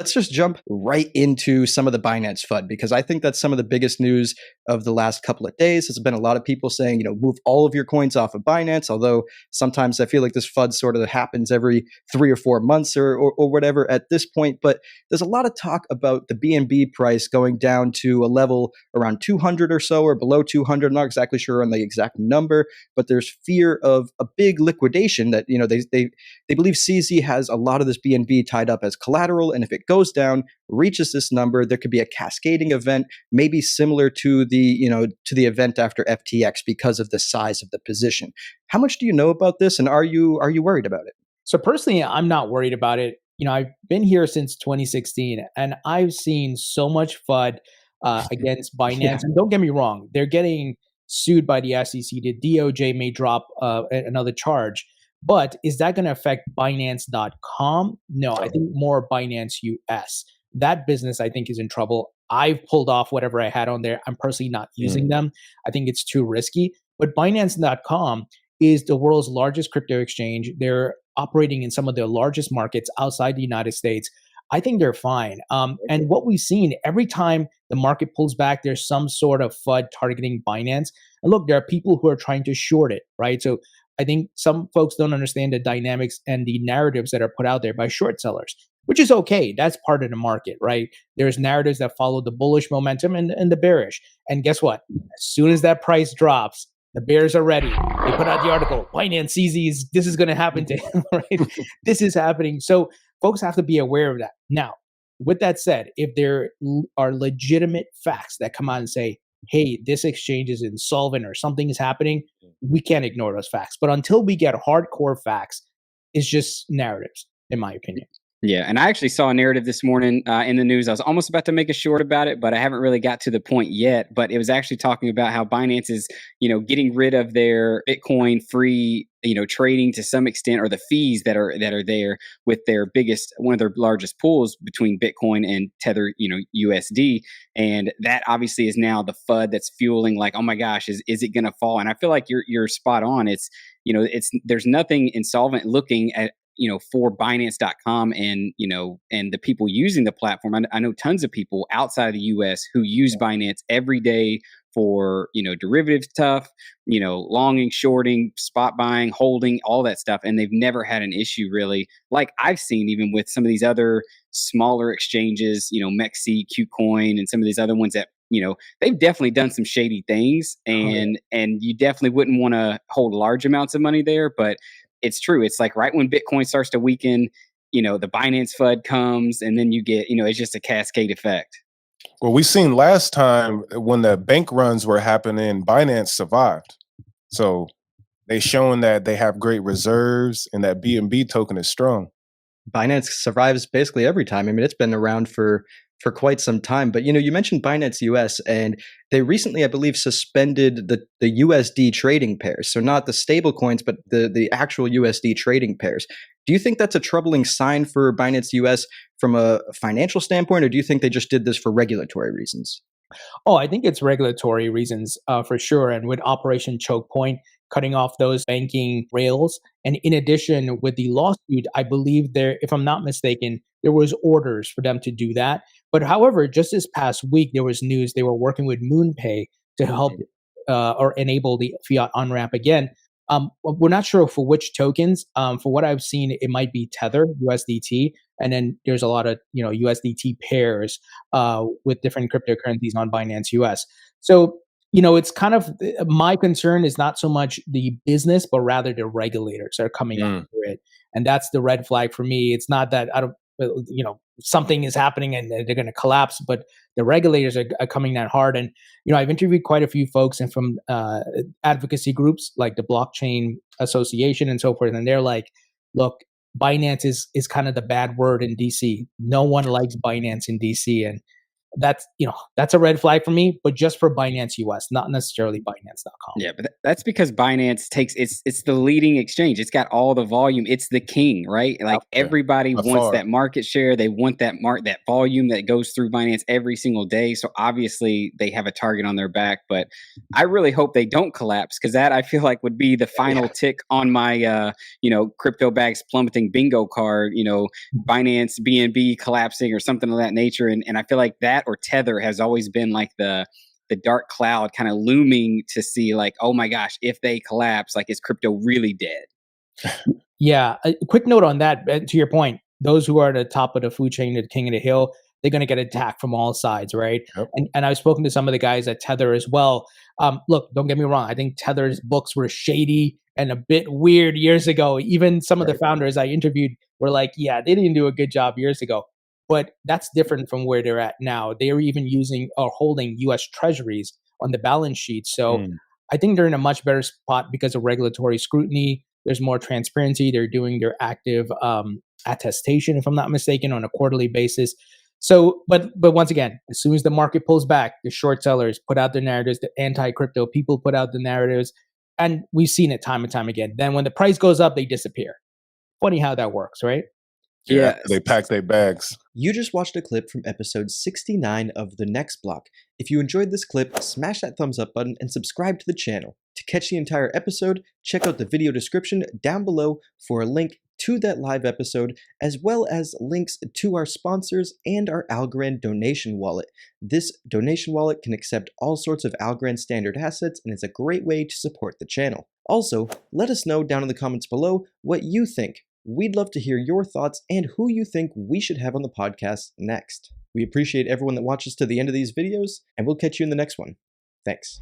Let's just jump right into some of the Binance FUD because I think that's some of the biggest news of the last couple of days. There's been a lot of people saying, move all of your coins off of Binance, although sometimes I feel like this FUD sort of happens every 3 or 4 months or whatever at this point. But there's a lot of talk about the BNB price going down to a level around 200 or so or below 200. I'm not exactly sure on the exact number, but there's fear of a big liquidation that, they believe CZ has a lot of this BNB tied up as collateral. And if it goes down, reaches this number, there could be a cascading event, maybe similar to the event after FTX because of the size of the position. How much do you know about this, and are you worried about it? So personally, I'm not worried about it. I've been here since 2016, and I've seen so much FUD against Binance. Yeah. And don't get me wrong, they're getting sued by the SEC. The DOJ may drop another charge. But is that going to affect Binance.com? No, I think more Binance US. That business, I think, is in trouble. I've pulled off whatever I had on there. I'm personally not using them. I think it's too risky. But Binance.com is the world's largest crypto exchange. They're operating in some of the largest markets outside the United States. I think they're fine. And what we've seen every time the market pulls back, there's some sort of FUD targeting Binance. And look, there are people who are trying to short it, right? So I think some folks don't understand the dynamics and the narratives that are put out there by short sellers, which is okay. That's part of the market, right? There's narratives that follow the bullish momentum and the bearish. And guess what? As soon as that price drops, the bears are ready. They put out the article, Binance CZ's, this is going to happen to him, right? This is happening. So folks have to be aware of that. Now, with that said, if there are legitimate facts that come out and say, hey, this exchange is insolvent or something is happening, we can't ignore those facts. But until we get hardcore facts, it's just narratives, in my opinion. Yeah, and I actually saw a narrative this morning in the news. I was almost about to make a short about it, but I haven't really got to the point yet. But it was actually talking about how Binance is, getting rid of their Bitcoin free, trading to some extent, or the fees that are there with their one of their largest pools between Bitcoin and Tether, USD. And that obviously is now the FUD that's fueling, like, oh my gosh, is it going to fall? And I feel like you're spot on. It's, there's nothing insolvent looking at, for Binance.com and, and the people using the platform. I know tons of people outside of the US who use Binance every day for, derivative stuff, longing, shorting, spot buying, holding, all that stuff. And they've never had an issue really, like I've seen even with some of these other smaller exchanges, Mexi, Qcoin, and some of these other ones that, they've definitely done some shady things, and you definitely wouldn't want to hold large amounts of money there. But it's true. It's like right when Bitcoin starts to weaken, the Binance FUD comes, and then you get, it's just a cascade effect. Well, we seen last time when the bank runs were happening, Binance survived. So they shown that they have great reserves and that BNB token is strong. Binance survives basically every time. I mean, it's been around for quite some time. But, you mentioned Binance US, and they recently, I believe, suspended the USD trading pairs. So not the stable coins, but the actual USD trading pairs. Do you think that's a troubling sign for Binance US from a financial standpoint, or do you think they just did this for regulatory reasons? Oh, I think it's regulatory reasons for sure. And with Operation Choke Point, cutting off those banking rails. And in addition, with the lawsuit, I believe if I'm not mistaken, there was orders for them to do that. But however, just this past week, there was news they were working with MoonPay to help or enable the fiat on-ramp again. We're not sure for which tokens. For what I've seen, it might be Tether, USDT, and then there's a lot of USDT pairs with different cryptocurrencies on Binance US. So it's kind of, my concern is not so much the business, but rather the regulators that are coming after it, and that's the red flag for me. It's not that something is happening and they're going to collapse, but the regulators are coming that hard. And I've interviewed quite a few folks and from advocacy groups like the Blockchain Association and so forth, and they're like, look, Binance is kind of the bad word in DC. No one likes Binance in DC, and that's that's a red flag for me, but just for Binance US, not necessarily Binance.com. Yeah, but that's because Binance takes it's the leading exchange. It's got all the volume. It's the king, right? Like everybody by wants far. that market share. They want that that volume that goes through Binance every single day. So obviously they have a target on their back. But I really hope they don't collapse, because that, I feel like, would be the final tick on my crypto bags plummeting bingo card. Binance BNB collapsing or something of that nature. And I feel like that or Tether has always been like the dark cloud kind of looming to see, like, oh my gosh, if they collapse, like, is crypto really dead? Yeah, a quick note on that. To your point, those who are at the top of the food chain, the king of the hill, they're going to get attacked from all sides, right? Yep. And I've spoken to some of the guys at Tether as well. Look, don't get me wrong. I think Tether's books were shady and a bit weird years ago. Even some of the founders I interviewed were like, yeah, they didn't do a good job years ago. But that's different from where they're at now. They are even using or holding U.S. treasuries on the balance sheet. So I think they're in a much better spot because of regulatory scrutiny. There's more transparency. They're doing their active attestation, if I'm not mistaken, on a quarterly basis. So, but once again, as soon as the market pulls back, the short sellers put out their narratives, the anti-crypto people put out the narratives, and we've seen it time and time again. Then when the price goes up, they disappear. Funny how that works, right? Yeah. They pack their bags. You just watched a clip from episode 69 of The Next Block. If you enjoyed this clip, smash that thumbs up button and subscribe to the channel. To catch the entire episode, check out the video description down below for a link to that live episode, as well as links to our sponsors and our Algorand donation wallet. This donation wallet can accept all sorts of Algorand standard assets and is a great way to support the channel. Also, let us know down in the comments below what you think. We'd love to hear your thoughts and who you think we should have on the podcast next. We appreciate everyone that watches to the end of these videos, and we'll catch you in the next one. Thanks.